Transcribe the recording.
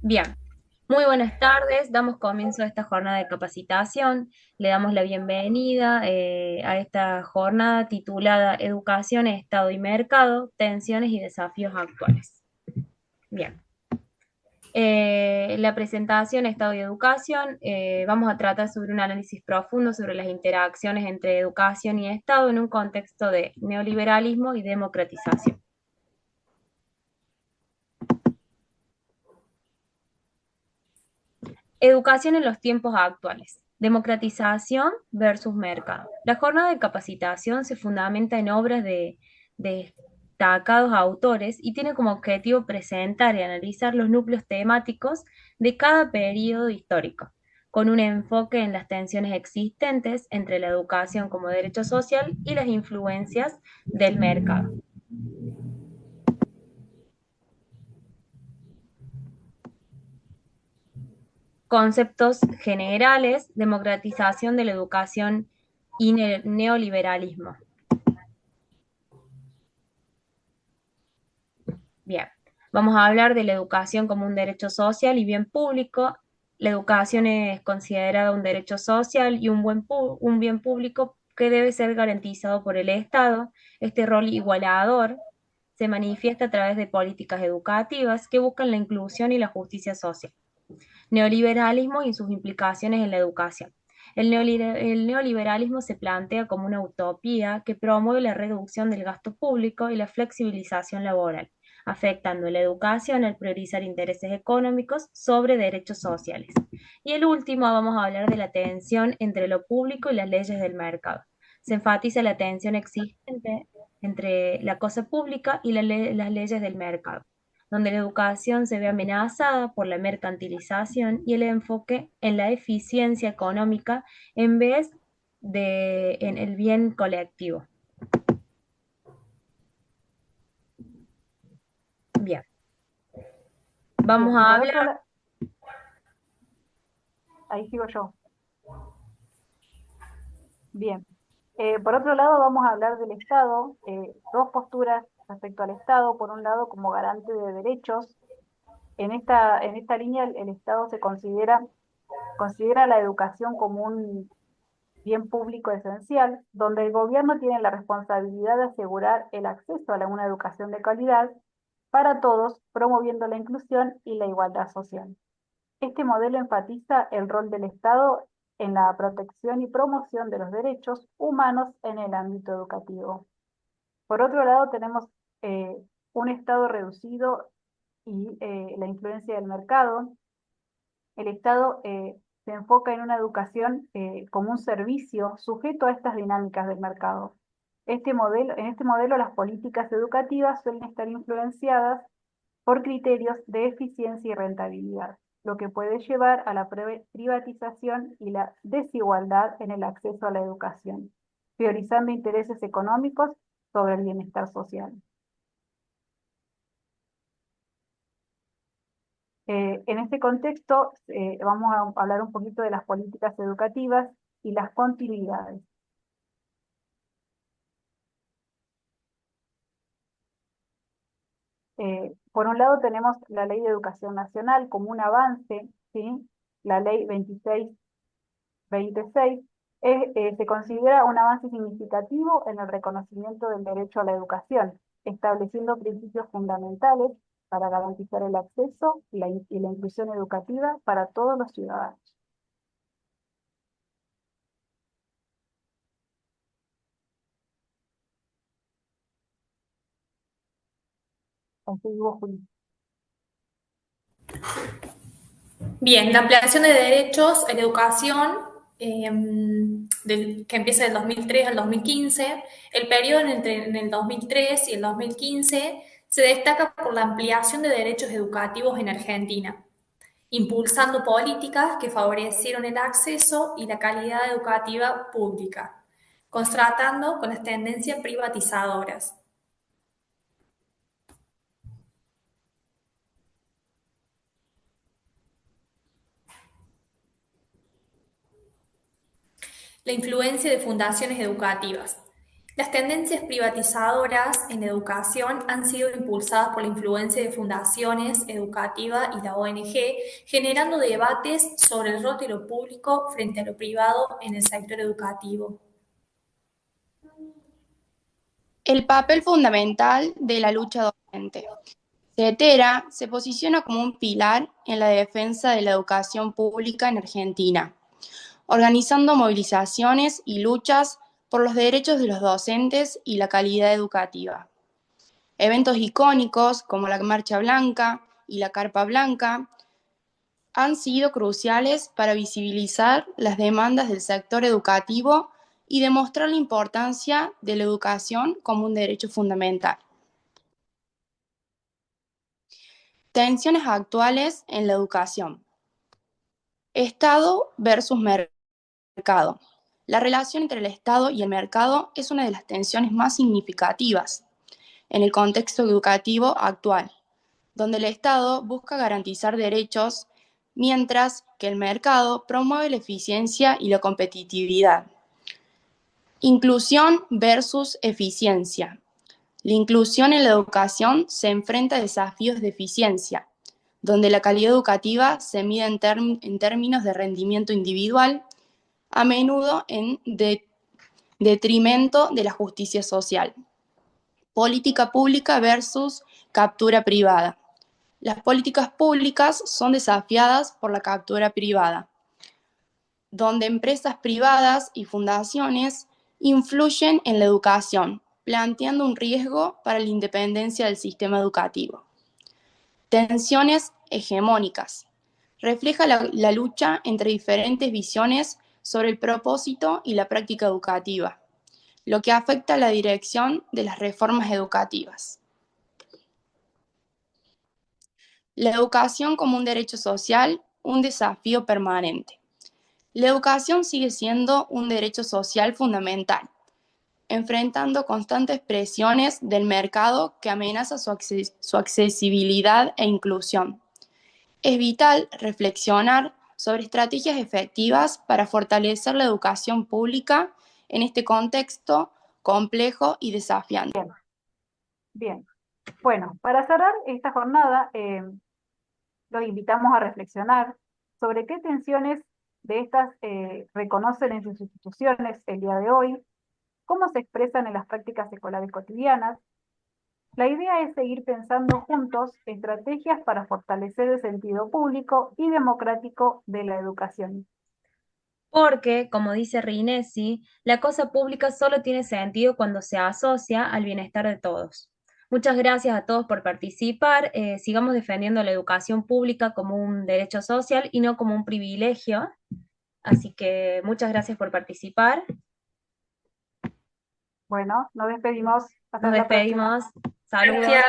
Bien, muy buenas tardes. Damos comienzo a esta jornada de capacitación. Le damos la bienvenida a esta jornada titulada Educación, Estado y Mercado, tensiones y desafíos actuales. Bien, la presentación Estado y Educación. Vamos a tratar sobre un análisis profundo sobre las interacciones entre educación y Estado en un contexto de neoliberalismo y democratización. Educación en los tiempos actuales. Democratización versus mercado. La jornada de capacitación se fundamenta en obras de destacados autores y tiene como objetivo presentar y analizar los núcleos temáticos de cada periodo histórico, con un enfoque en las tensiones existentes entre la educación como derecho social y las influencias del mercado. Conceptos generales, democratización de la educación y neoliberalismo. Bien, vamos a hablar de la educación como un derecho social y bien público. La educación es considerada un derecho social y un bien público que debe ser garantizado por el Estado. Este rol igualador se manifiesta a través de políticas educativas que buscan la inclusión y la justicia social. Neoliberalismo y sus implicaciones en la educación. El neoliberalismo se plantea como una utopía que promueve la reducción del gasto público y la flexibilización laboral, afectando la educación al priorizar intereses económicos sobre derechos sociales. Y el último, vamos a hablar de la tensión entre lo público y las leyes del mercado. Se enfatiza la tensión existente entre la cosa pública y las leyes del mercado, donde la educación se ve amenazada por la mercantilización y el enfoque en la eficiencia económica en vez de en el bien colectivo. Bien, vamos Bien, y a por hablar. otro lado, ahí sigo yo. Bien. Por otro lado, vamos a hablar del Estado, dos posturas respecto al Estado. Por un lado, como garante de derechos. En esta línea, el Estado considera la educación como un bien público esencial, donde el gobierno tiene la responsabilidad de asegurar el acceso a una educación de calidad para todos, promoviendo la inclusión y la igualdad social. Este modelo enfatiza el rol del Estado en la protección y promoción de los derechos humanos en el ámbito educativo. Por otro lado, tenemos eh, un Estado reducido y la influencia del mercado. El Estado se enfoca en una educación como un servicio sujeto a estas dinámicas del mercado. En este modelo, las políticas educativas suelen estar influenciadas por criterios de eficiencia y rentabilidad, lo que puede llevar a la privatización y la desigualdad en el acceso a la educación, priorizando intereses económicos sobre el bienestar social. En este contexto, vamos a hablar un poquito de las políticas educativas y las continuidades. Por un lado tenemos la Ley de Educación Nacional como un avance, ¿sí? La Ley 2626 se considera un avance significativo en el reconocimiento del derecho a la educación, estableciendo principios fundamentales para garantizar el acceso y la inclusión educativa para todos los ciudadanos. Contigo, Juli. Bien, la ampliación de derechos en educación, que empieza del 2003 al 2015, el periodo en el 2003 y el 2015 se destaca por la ampliación de derechos educativos en Argentina, impulsando políticas que favorecieron el acceso y la calidad educativa pública, contrastando con las tendencias privatizadoras. La influencia de fundaciones educativas. Las tendencias privatizadoras en educación han sido impulsadas por la influencia de fundaciones educativas y la ONG, generando debates sobre el rol de lo público frente a lo privado en el sector educativo. El papel fundamental de la lucha docente. CETERA se posiciona como un pilar en la defensa de la educación pública en Argentina, organizando movilizaciones y luchas por los derechos de los docentes y la calidad educativa. Eventos icónicos como la Marcha Blanca y la Carpa Blanca han sido cruciales para visibilizar las demandas del sector educativo y demostrar la importancia de la educación como un derecho fundamental. Tensiones actuales en la educación. Estado versus mercado. La relación entre el Estado y el mercado es una de las tensiones más significativas en el contexto educativo actual, donde el Estado busca garantizar derechos, mientras que el mercado promueve la eficiencia y la competitividad. Inclusión versus eficiencia. La inclusión en la educación se enfrenta a desafíos de eficiencia, donde la calidad educativa se mide en términos de rendimiento individual, a menudo en detrimento de la justicia social. Política pública versus captura privada. Las políticas públicas son desafiadas por la captura privada, donde empresas privadas y fundaciones influyen en la educación, planteando un riesgo para la independencia del sistema educativo. Tensiones hegemónicas. Refleja la lucha entre diferentes visiones sobre el propósito y la práctica educativa, lo que afecta a la dirección de las reformas educativas. La educación como un derecho social, un desafío permanente. La educación sigue siendo un derecho social fundamental, enfrentando constantes presiones del mercado que amenaza su accesibilidad e inclusión. Es vital reflexionar sobre estrategias efectivas para fortalecer la educación pública en este contexto complejo y desafiante. Bien. Bueno, para cerrar esta jornada, los invitamos a reflexionar sobre qué tensiones de estas reconocen en sus instituciones el día de hoy, cómo se expresan en las prácticas escolares cotidianas. La idea es seguir pensando juntos estrategias para fortalecer el sentido público y democrático de la educación. Porque, como dice Rinesi, la cosa pública solo tiene sentido cuando se asocia al bienestar de todos. Muchas gracias a todos por participar. Sigamos defendiendo la educación pública como un derecho social y no como un privilegio. Así que muchas gracias por participar. Bueno, nos despedimos. Hasta Nos la próxima. despedimos. Saludos. Gracias.